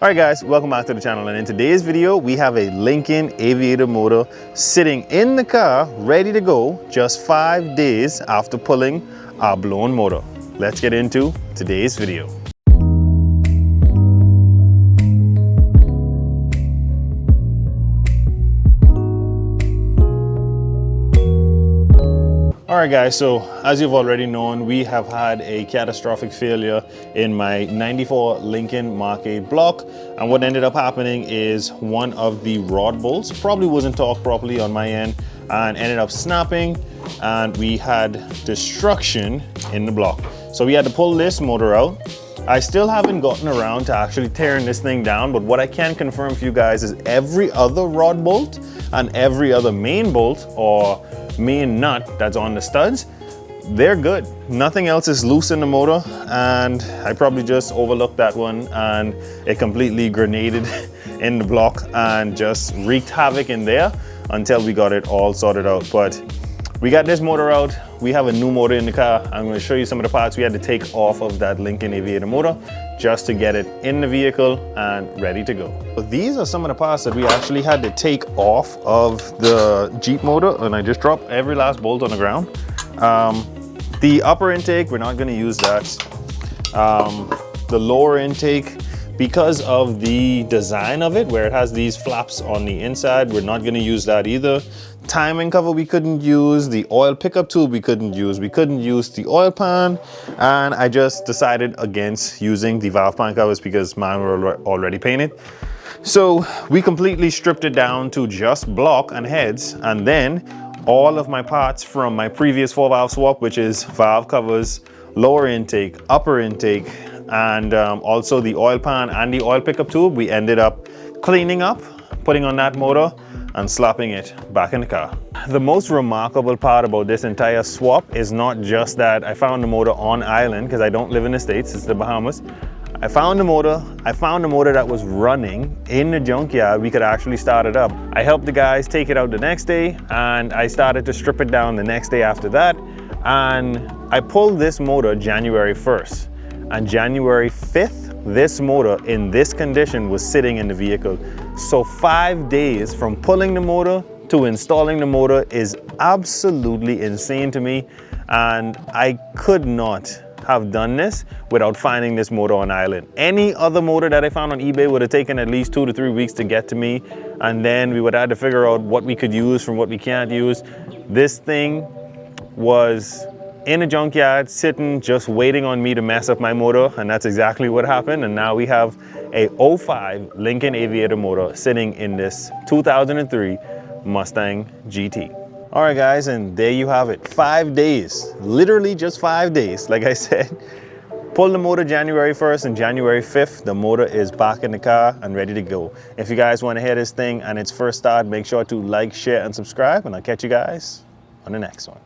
Alright guys, welcome back to the channel, and in today's video we have a Lincoln Aviator motor sitting in the car ready to go just 5 days after pulling our blown motor. Let's get into today's video. Alright guys, so as you've already known, we have had a catastrophic failure in my 94 Lincoln Mark 8 block, and what ended up happening is one of the rod bolts probably wasn't torqued properly on my end and ended up snapping, and we had destruction in the block. So we had to pull this motor out. I still haven't gotten around to actually tearing this thing down, but what I can confirm for you guys is every other rod bolt and every other main bolt or main nut that's on the studs, they're good. Nothing else is loose in the motor, and I probably just overlooked that one and it completely grenaded in the block and just wreaked havoc in there until we got it all sorted out. But we got this motor out. We have a new motor in the car. I'm going to show you some of the parts we had to take off of that Lincoln Aviator motor just to get it in the vehicle and ready to go. But these are some of the parts that we actually had to take off of the Jeep motor, and I just dropped every last bolt on the ground. The upper intake, we're not going to use that. The lower intake, because of the design of it, where it has these flaps on the inside, we're not going to use that either. Timing cover we couldn't use, the oil pickup tube we couldn't use the oil pan, and I just decided against using the valve pan covers because mine were already painted. So we completely stripped it down to just block and heads, and then all of my parts from my previous 4-valve swap, which is valve covers, lower intake, upper intake, and also the oil pan and the oil pickup tube, we ended up cleaning up, putting on that motor and slapping it back in the car. The most remarkable part about this entire swap is not just that I found the motor on island, because I don't live in the States, it's the Bahamas. I found a motor that was running in the junkyard. We could actually start it up. I helped the guys take it out the next day, and I started to strip it down the next day after that. And I pulled this motor January 1st. And January 5th, this motor in this condition was sitting in the vehicle. So 5 days from pulling the motor to installing the motor is absolutely insane to me. And I could not have done this without finding this motor on island. Any other motor that I found on eBay would have taken at least 2 to 3 weeks to get to me, and then we would have to figure out what we could use from what we can't use. This thing was in a junkyard sitting just waiting on me to mess up my motor, and that's exactly what happened. And now we have a 05 Lincoln Aviator motor sitting in this 2003 Mustang GT. All right guys, and there you have it. 5 days, literally just 5 days. Like I said, pulled the motor January 1st, and January 5th, the motor is back in the car and ready to go. If you guys want to hear this thing and its first start, make sure to like, share, and subscribe, and I'll catch you guys on the next one.